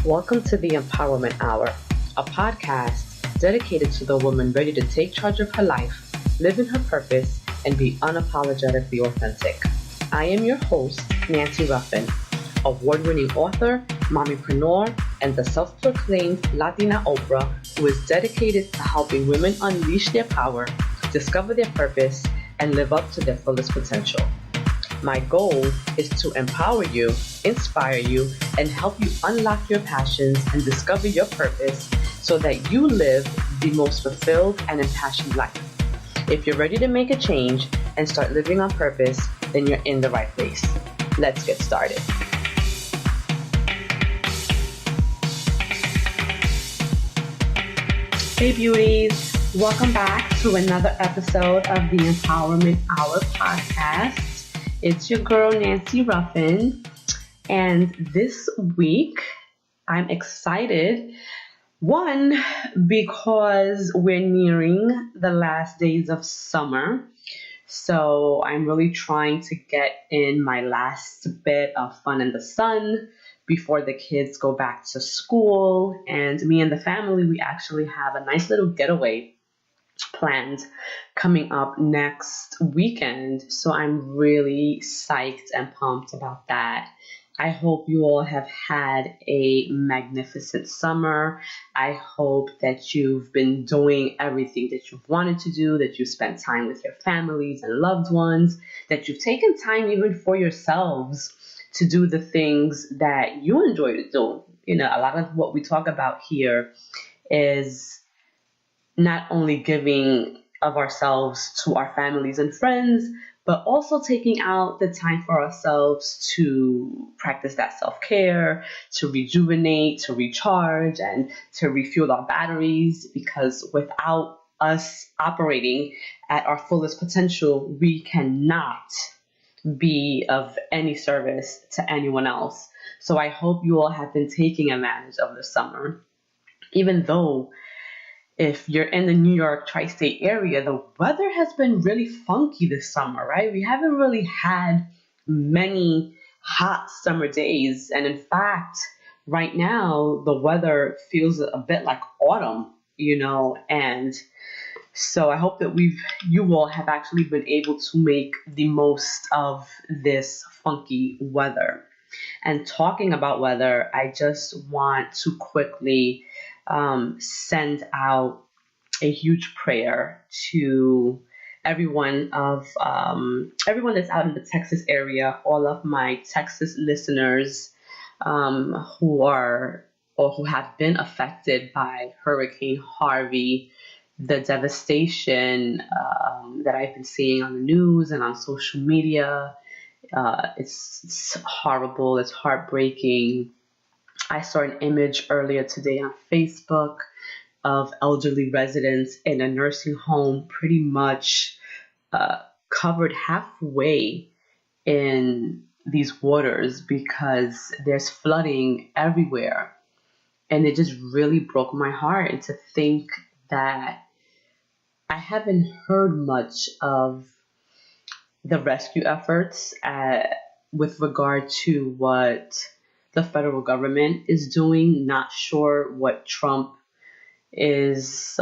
Welcome to the Empowerment Hour, a podcast dedicated to the woman ready to take charge of her life, live in her purpose, and be unapologetically authentic. I am your host, Nancy Ruffin, award-winning author, mommypreneur, and the self-proclaimed Latina-oprah who is dedicated to helping women unleash their power, discover their purpose, and live up to their fullest potential. My goal is to empower you, inspire you, and help you unlock your passions and discover your purpose so that you live the most fulfilled and impassioned life. If you're ready to make a change and start living on purpose, then you're in the right place. Let's get started. Hey beauties, welcome back to another episode of the Empowerment Hour podcast. It's your girl, Nancy Ruffin, and this week I'm excited, one, because we're nearing the last days of summer, so I'm really trying to get in my last bit of fun in the sun before the kids go back to school, and me and the family, we actually have a nice little getaway planned coming up next weekend. So I'm really psyched and pumped about that. I hope you all have had a magnificent summer. I hope that you've been doing everything that you've wanted to do, that you spent time with your families and loved ones, that you've taken time even for yourselves to do the things that you enjoy to do. You know, a lot of what we talk about here is not only giving of ourselves to our families and friends, but also taking out the time for ourselves to practice that self-care, to rejuvenate, to recharge, and to refuel our batteries, because without us operating at our fullest potential, we cannot be of any service to anyone else. So I hope you all have been taking advantage of the summer, even though if you're in the New York tri-state area, the weather has been really funky this summer, right? We haven't really had many hot summer days. And in fact, right now, the weather feels a bit like autumn, and so I hope that you all have actually been able to make the most of this funky weather. And talking about weather, I just want to quickly send out a huge prayer to everyone that's out in the Texas area, all of my Texas listeners who are or who have been affected by Hurricane Harvey, the devastation that I've been seeing on the news and on social media. It's horrible. It's heartbreaking. I saw an image earlier today on Facebook of elderly residents in a nursing home pretty much covered halfway in these waters because there's flooding everywhere. And it just really broke my heart. And to think that I haven't heard much of the rescue efforts with regard to what the federal government is doing. Not sure what Trump is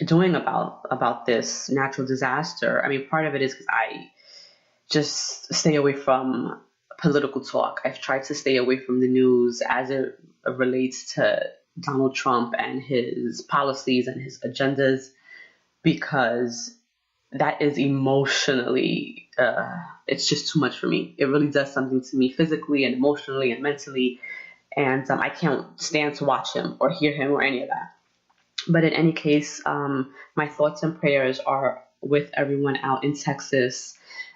doing about this natural disaster. I mean, part of it is because I just stay away from political talk. I've tried to stay away from the news as it relates to Donald Trump and his policies and his agendas, because that is emotionally, it's just too much for me. It really does something to me physically and emotionally and mentally. And I can't stand to watch him or hear him or any of that. But in any case, my thoughts and prayers are with everyone out in Texas.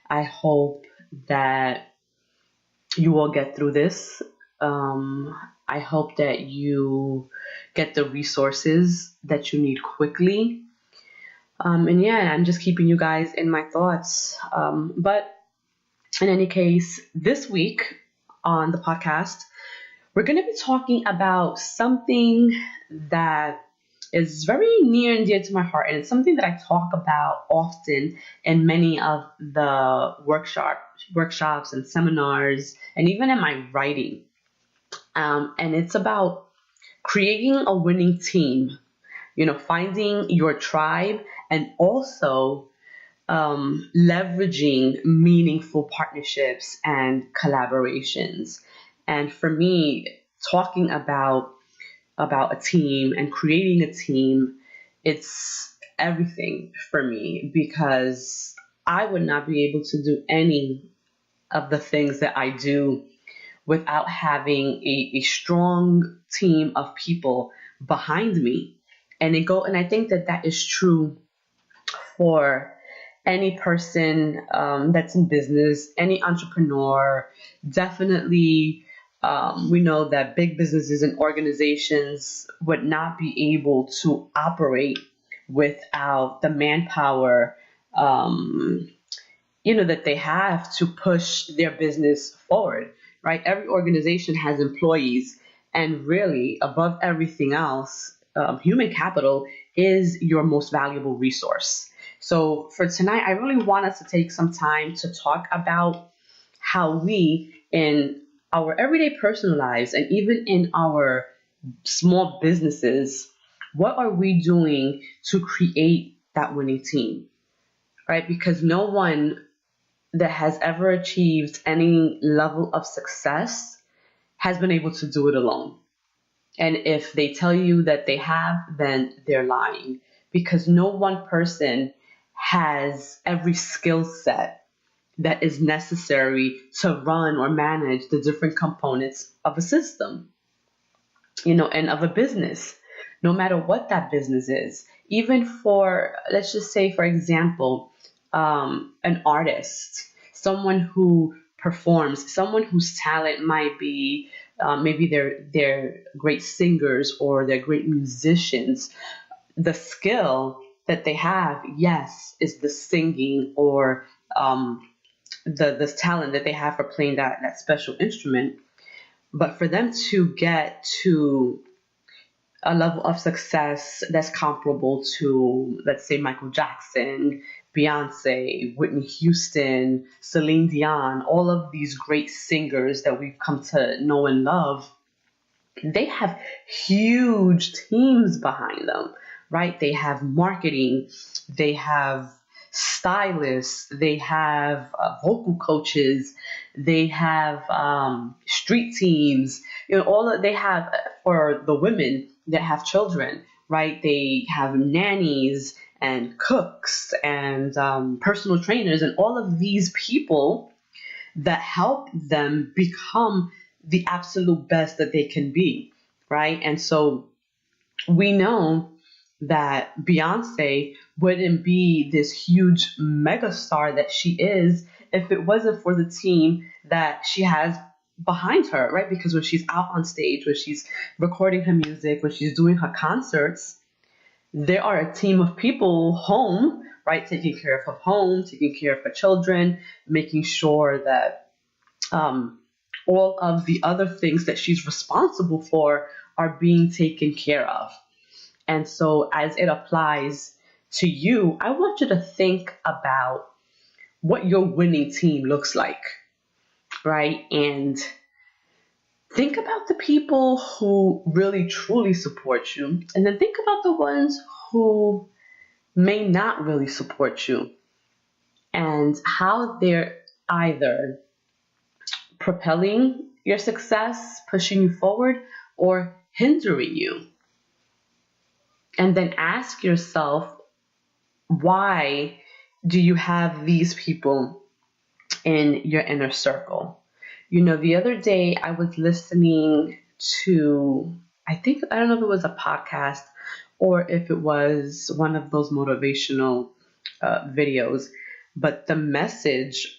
I hope that you all get through this. I hope that you get the resources that you need quickly. And yeah, I'm just keeping you guys in my thoughts. But in any case, this week on the podcast, we're going to be talking about something that is very near and dear to my heart. And it's something that I talk about often in many of the workshops and seminars, and even in my writing. And it's about creating a winning team, finding your tribe, and also leveraging meaningful partnerships and collaborations. And for me, talking about a team and creating a team, it's everything for me, because I would not be able to do any of the things that I do without having a strong team of people behind me. And I think that that is true for any person that's in business, any entrepreneur. Definitely, we know that big businesses and organizations would not be able to operate without the manpower, that they have to push their business forward, right? Every organization has employees, and really, above everything else, human capital is your most valuable resource. So for tonight, I really want us to take some time to talk about how we, in our everyday personal lives and even in our small businesses, what are we doing to create that winning team, right? Because no one that has ever achieved any level of success has been able to do it alone. And if they tell you that they have, then they're lying, because no one person has every skill set that is necessary to run or manage the different components of a system, and of a business, no matter what that business is. Even for, let's just say, for example, an artist, someone who performs, someone whose talent might be, maybe they're great singers or they're great musicians. The skill that they have, yes, is the singing, or the talent that they have for playing that special instrument. But for them to get to a level of success that's comparable to, let's say, Michael Jackson, Beyonce, Whitney Houston, Celine Dion, all of these great singers that we've come to know and love, they have huge teams behind them, right? They have marketing, they have stylists, they have vocal coaches, they have street teams, all that they have. For the women that have children, right? They have nannies and cooks and personal trainers, and all of these people that help them become the absolute best that they can be, right? And so we know that Beyonce wouldn't be this huge megastar that she is if it wasn't for the team that she has behind her, right? Because when she's out on stage, when she's recording her music, when she's doing her concerts, there are a team of people home, right? Taking care of her home, taking care of her children, making sure that all of the other things that she's responsible for are being taken care of. And so as it applies to you, I want you to think about what your winning team looks like, right? And think about the people who really truly support you, and then think about the ones who may not really support you, and how they're either propelling your success, pushing you forward, or hindering you. And then ask yourself, why do you have these people in your inner circle? The other day I was listening to, I don't know if it was a podcast or if it was one of those motivational videos, but the message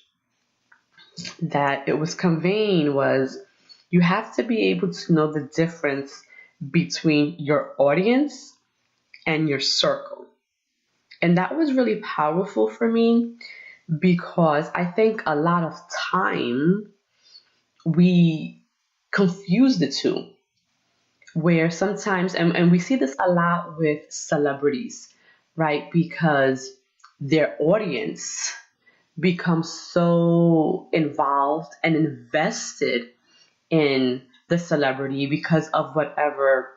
that it was conveying was, you have to be able to know the difference between your audience and your circle. And that was really powerful for me, because I think a lot of time we confuse the two, where sometimes, and we see this a lot with celebrities, right? Because their audience becomes so involved and invested in the celebrity because of whatever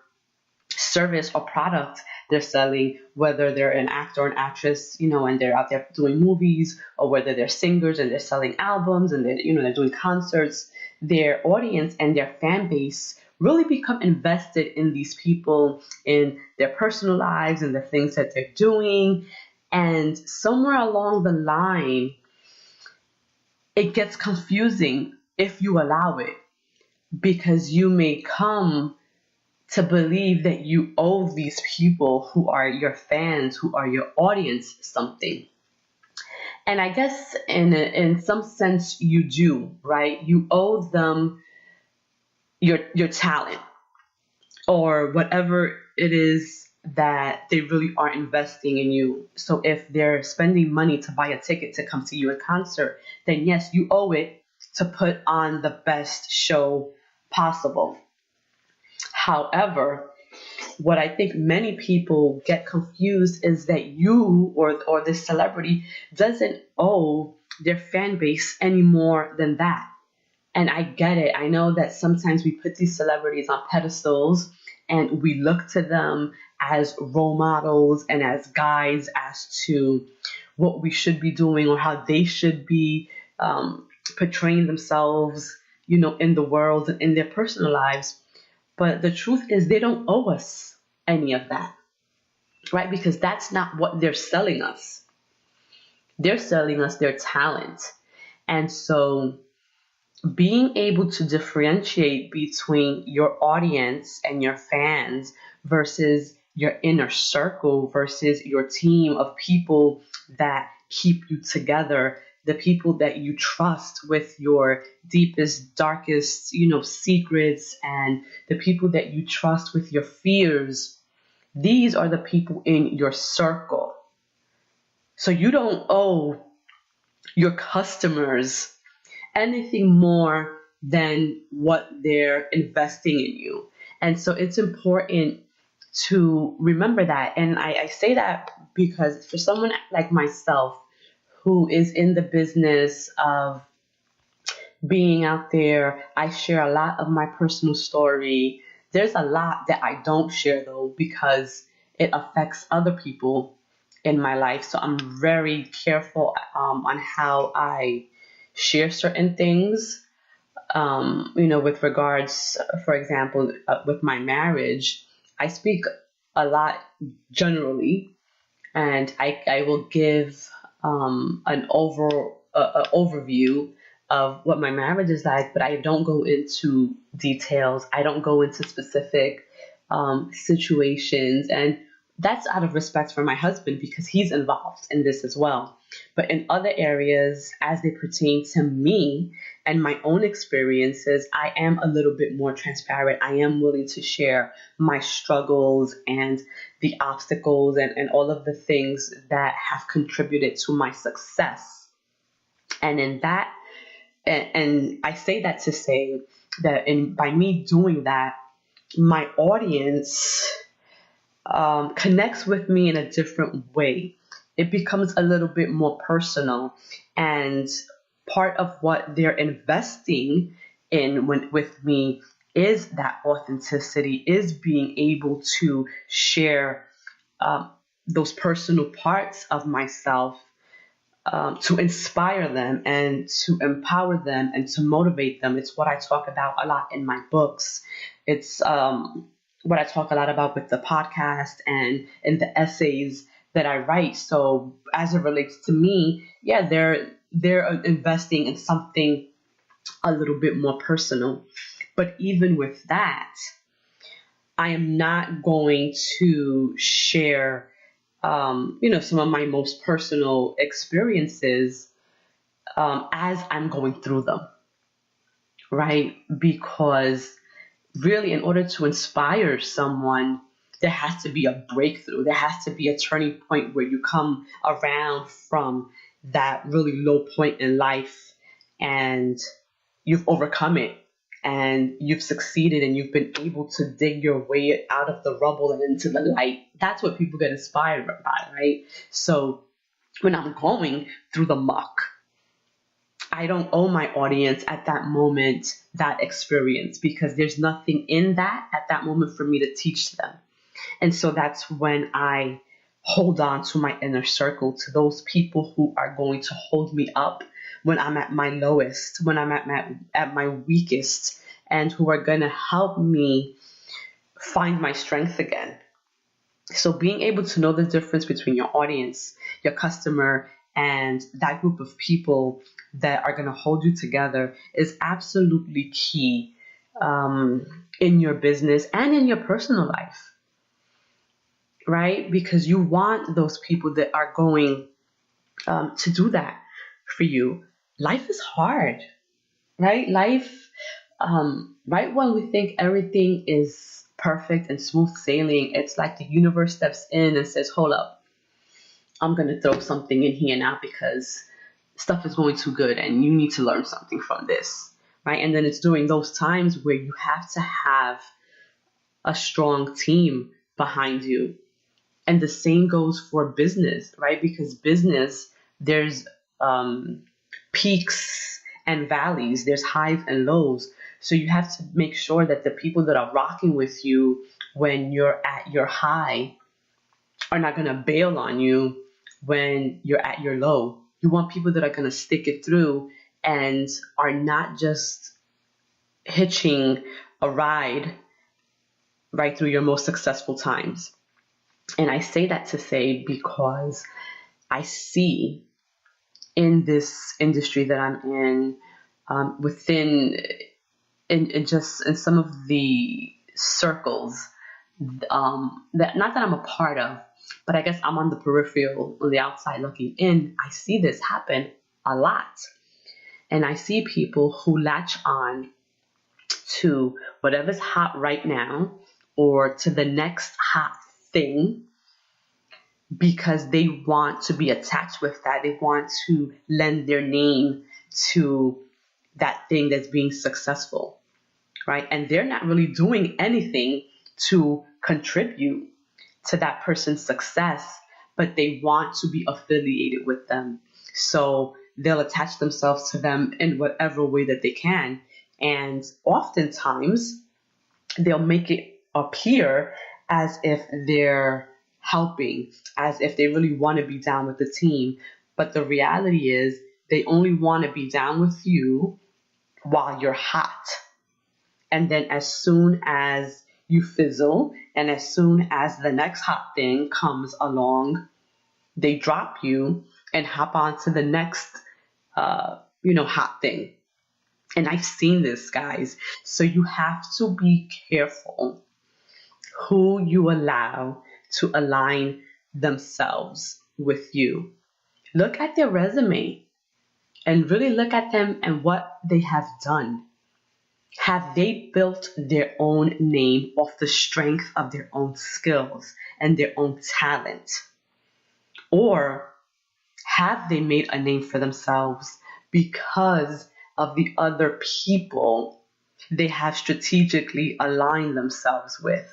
service or product they're selling, whether they're an actor or an actress, and they're out there doing movies, or whether they're singers and they're selling albums and they're doing concerts. Their audience and their fan base really become invested in these people, in their personal lives and the things that they're doing. And somewhere along the line, it gets confusing if you allow it, because you may come to believe that you owe these people who are your fans, who are your audience, something. And I guess in some sense you do, right? You owe them your talent, or whatever it is that they really are investing in you. So if they're spending money to buy a ticket to come see you in concert, then yes, you owe it to put on the best show possible. However, what I think many people get confused is that you or this celebrity doesn't owe their fan base any more than that. And I get it. I know that sometimes we put these celebrities on pedestals and we look to them as role models and as guides as to what we should be doing or how they should be portraying themselves, in the world, in their personal lives. But the truth is they don't owe us any of that, right? Because that's not what they're selling us. They're selling us their talent. And so being able to differentiate between your audience and your fans versus your inner circle versus your team of people that keep you together, the people that you trust with your deepest, darkest, secrets, and the people that you trust with your fears. These are the people in your circle. So you don't owe your customers anything more than what they're investing in you. And so it's important to remember that. And I say that because for someone like myself, who is in the business of being out there, I share a lot of my personal story. There's a lot that I don't share, though, because it affects other people in my life. So I'm very careful on how I share certain things, with regards, for example, with my marriage. I speak a lot generally, and I will give an overview of what my marriage is like, but I don't go into details. I don't go into specific situations, and that's out of respect for my husband because he's involved in this as well. But in other areas, as they pertain to me and my own experiences, I am a little bit more transparent. I am willing to share my struggles and the obstacles and all of the things that have contributed to my success. And in that, and I say that to say that by me doing that, my audience connects with me in a different way. It becomes a little bit more personal, and part of what they're investing in with me is that authenticity, is being able to share those personal parts of myself, to inspire them and to empower them and to motivate them. It's what I talk about a lot in my books. It's what I talk a lot about with the podcast and in the essays that I write. So as it relates to me, yeah, they're investing in something a little bit more personal. But even with that, I am not going to share, some of my most personal experiences as I'm going through them, right? Because really, in order to inspire someone, there has to be a breakthrough. There has to be a turning point where you come around from that really low point in life and you've overcome it and you've succeeded and you've been able to dig your way out of the rubble and into the light. That's what people get inspired by, right? So when I'm going through the muck, I don't owe my audience at that moment that experience, because there's nothing in that at that moment for me to teach them. And so that's when I hold on to my inner circle, to those people who are going to hold me up when I'm at my lowest, when I'm at my weakest, and who are going to help me find my strength again. So being able to know the difference between your audience, your customer, and that group of people that are going to hold you together is absolutely key, in your business and in your personal life, right? Because you want those people that are going, to do that for you. Life is hard, right? Life, right when we think everything is perfect and smooth sailing, it's like the universe steps in and says, hold up, I'm going to throw something in here now because stuff is going too good and you need to learn something from this, right? And then it's during those times where you have to have a strong team behind you. And the same goes for business, right? Because business, there's, peaks and valleys, there's highs and lows. So you have to make sure that the people that are rocking with you when you're at your high are not going to bail on you when you're at your low. You want people that are going to stick it through and are not just hitching a ride right through your most successful times. And I say that to say because I see in this industry that I'm in, within, in just in some of the circles, that not that I'm a part of, but I guess I'm on the peripheral, on the outside looking in. I see this happen a lot. And I see people who latch on to whatever's hot right now or to the next hot thing because they want to be attached with that. They want to lend their name to that thing that's being successful, right? And they're not really doing anything to contribute to that person's success, but they want to be affiliated with them. So they'll attach themselves to them in whatever way that they can. And oftentimes they'll make it appear as if they're helping, as if they really want to be down with the team. But the reality is they only want to be down with you while you're hot. And then as soon as you fizzle and as soon as the next hot thing comes along, they drop you and hop on to the next, hot thing. And I've seen this, guys. So you have to be careful who you allow to align themselves with you. Look at their resume and really look at them and what they have done. Have they built their own name off the strength of their own skills and their own talent? Or have they made a name for themselves because of the other people they have strategically aligned themselves with?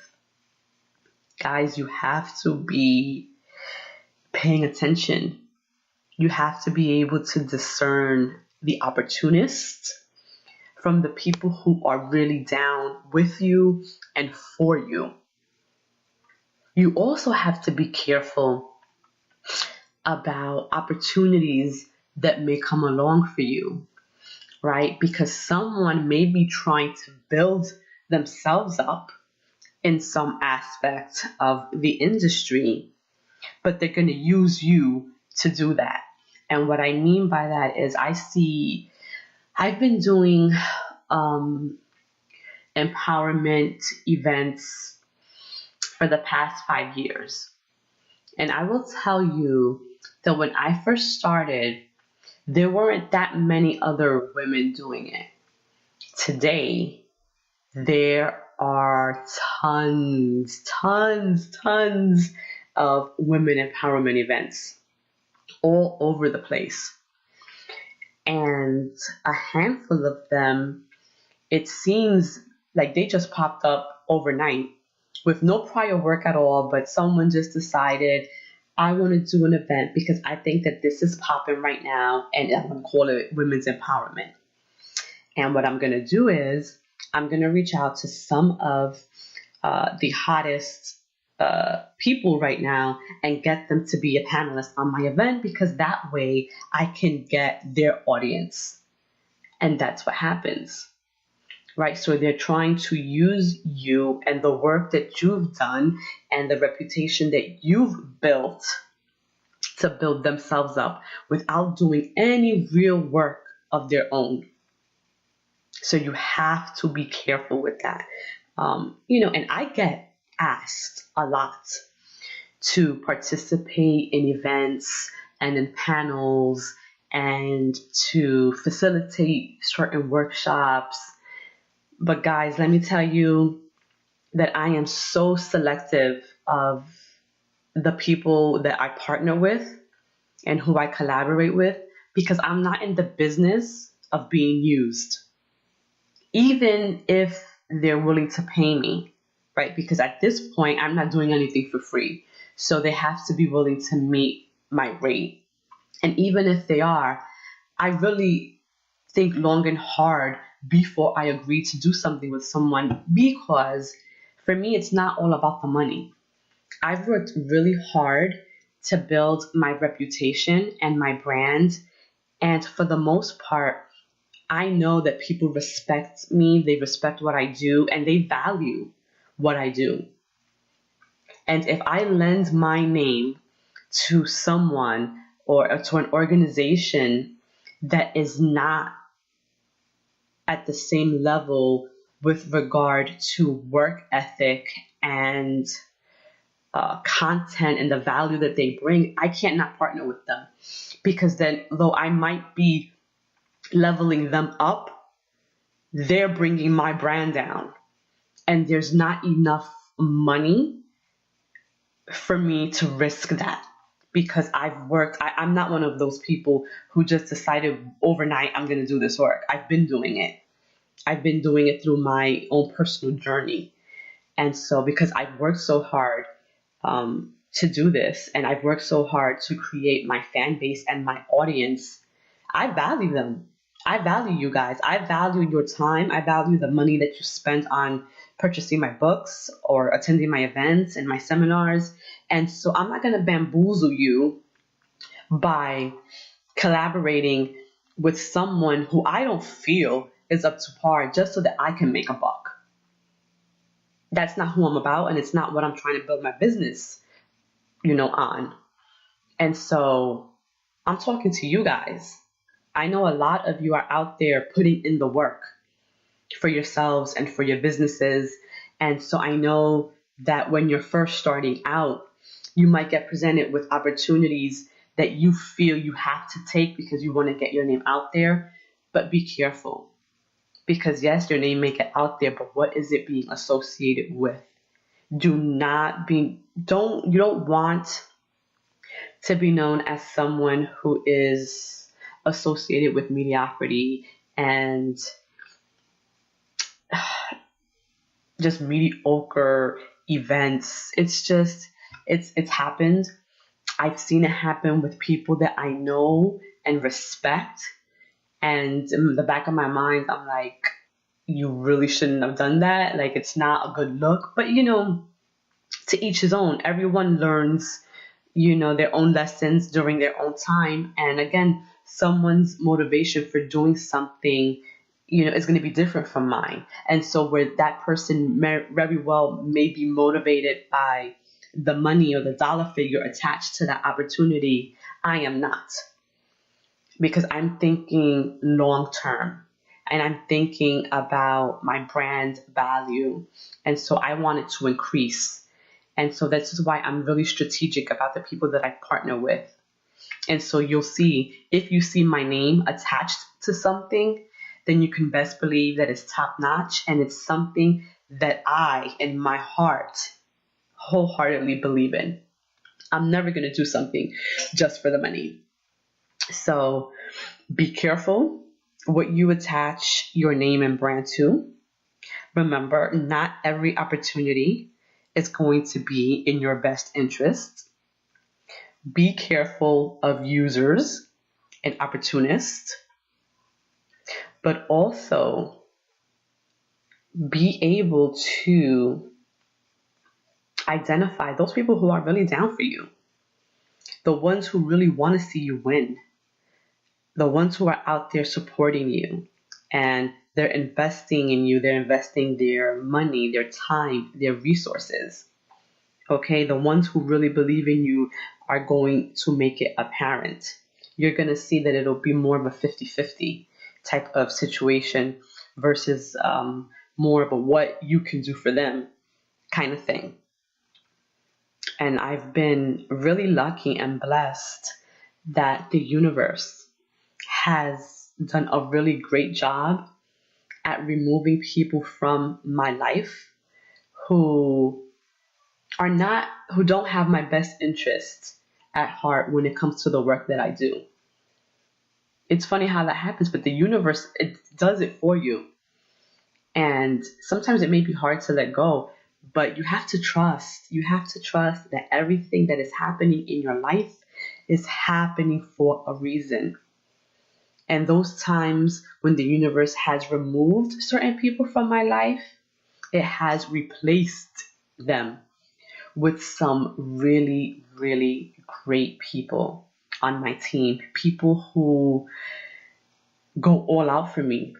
Guys, you have to be paying attention. You have to be able to discern the opportunists from the people who are really down with you and for you. You also have to be careful about opportunities that may come along for you, right? Because someone may be trying to build themselves up in some aspect of the industry, but they're going to use you to do that. And what I mean by that is I've been doing empowerment events for the past 5 years. And I will tell you that when I first started, there weren't that many other women doing it. Today, there are tons of women empowerment events all over the place. And a handful of them, it seems like they just popped up overnight with no prior work at all, but someone just decided, I want to do an event because I think that this is popping right now, and I'm going to call it women's empowerment. And what I'm going to do is I'm going to reach out to some of the hottest people right now and get them to be a panelist on my event, because that way I can get their audience. And that's what happens, right? So they're trying to use you and the work that you've done and the reputation that you've built to build themselves up without doing any real work of their own. So you have to be careful with that. And I get asked a lot to participate in events and in panels and to facilitate certain workshops. But guys, let me tell you that I am so selective of the people that I partner with and who I collaborate with, because I'm not in the business of being used, even if they're willing to pay me, right? Because at this point, I'm not doing anything for free. So they have to be willing to meet my rate. And even if they are, I really think long and hard before I agree to do something with someone, because for me, it's not all about the money. I've worked really hard to build my reputation and my brand. And for the most part, I know that people respect me, they respect what I do, and they value what I do. And if I lend my name to someone or to an organization that is not at the same level with regard to work ethic and content and the value that they bring, I can't not partner with them. Because then, though I might be leveling them up, they're bringing my brand down. And there's not enough money for me to risk that, because I'm not one of those people who just decided overnight I'm going to do this work. I've been doing it. I've been doing it through my own personal journey. And so because I've worked so hard to do this, and I've worked so hard to create my fan base and my audience, I value them. I value you guys. I value your time. I value the money that you spend on purchasing my books or attending my events and my seminars. And so I'm not going to bamboozle you by collaborating with someone who I don't feel is up to par just so that I can make a buck. That's not who I'm about, and it's not what I'm trying to build my business, on. And so I'm talking to you guys. I know a lot of you are out there putting in the work for yourselves and for your businesses. And so I know that when you're first starting out, you might get presented with opportunities that you feel you have to take because you want to get your name out there. But be careful, because yes, your name may get out there, but what is it being associated with? You don't want to be known as someone who is associated with mediocrity and just mediocre events. It's happened. I've seen it happen with people that I know and respect. And in the back of my mind, I'm like, you really shouldn't have done that. Like, it's not a good look. But, to each his own. Everyone learns, their own lessons during their own time. And again, someone's motivation for doing something, is going to be different from mine. And so where that person very well may be motivated by the money or the dollar figure attached to that opportunity, I am not. Because I'm thinking long term, and I'm thinking about my brand value. And so I want it to increase. And so this is why I'm really strategic about the people that I partner with. And so you'll see, if you see my name attached to something, then you can best believe that it's top notch, and it's something that I, in my heart, wholeheartedly believe in. I'm never going to do something just for the money. So be careful what you attach your name and brand to. Remember, not every opportunity is going to be in your best interest. Be careful of users and opportunists, but also be able to identify those people who are really down for you, the ones who really want to see you win, the ones who are out there supporting you, and they're investing in you, they're investing their money, their time, their resources. Okay, the ones who really believe in you are going to make it apparent. You're going to see that it'll be more of a 50-50 type of situation versus more of a what you can do for them kind of thing. And I've been really lucky and blessed that the universe has done a really great job at removing people from my life who don't have my best interests at heart when it comes to the work that I do. It's funny how that happens, but the universe, it does it for you. And sometimes it may be hard to let go, but you have to trust. You have to trust that everything that is happening in your life is happening for a reason. And those times when the universe has removed certain people from my life, it has replaced them with some really, really great people on my team. People who go all out for me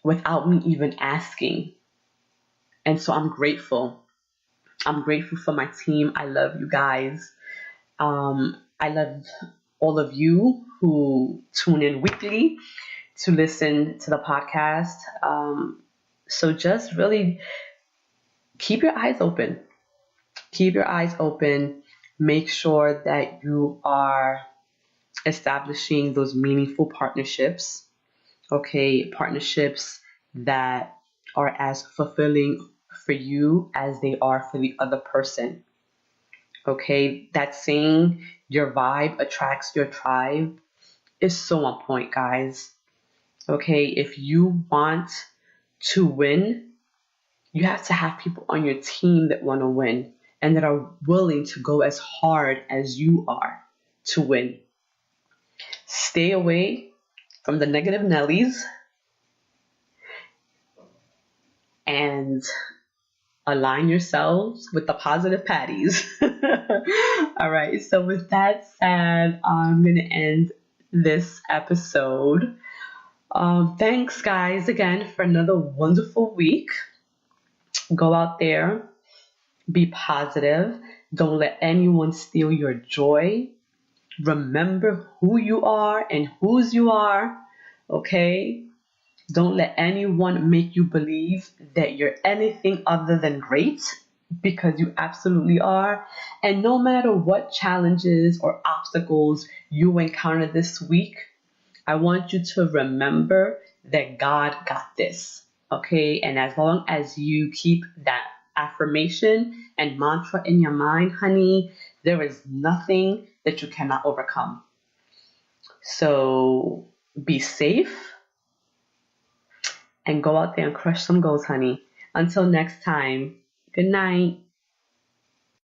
without me even asking. And so I'm grateful. I'm grateful for my team. I love you guys. I love all of you who tune in weekly to listen to the podcast. So just really keep your eyes open. Keep your eyes open. Make sure that you are establishing those meaningful partnerships. Okay, partnerships that are as fulfilling for you as they are for the other person. Okay, that saying, your vibe attracts your tribe, is so on point, guys. Okay, if you want to win, you have to have people on your team that want to win and that are willing to go as hard as you are to win. Stay away from the negative Nellies and align yourselves with the positive patties. All right, so with that said, I'm going to end this episode. Thanks, guys, again for another wonderful week. Go out there, be positive. Don't let anyone steal your joy. Remember who you are and whose you are, okay? Don't let anyone make you believe that you're anything other than great, because you absolutely are. And no matter what challenges or obstacles you encounter this week, I want you to remember that God got this, okay? And as long as you keep that affirmation and mantra in your mind, honey, there is nothing that you cannot overcome. So be safe and go out there and crush some goals, honey. Until next time, good night.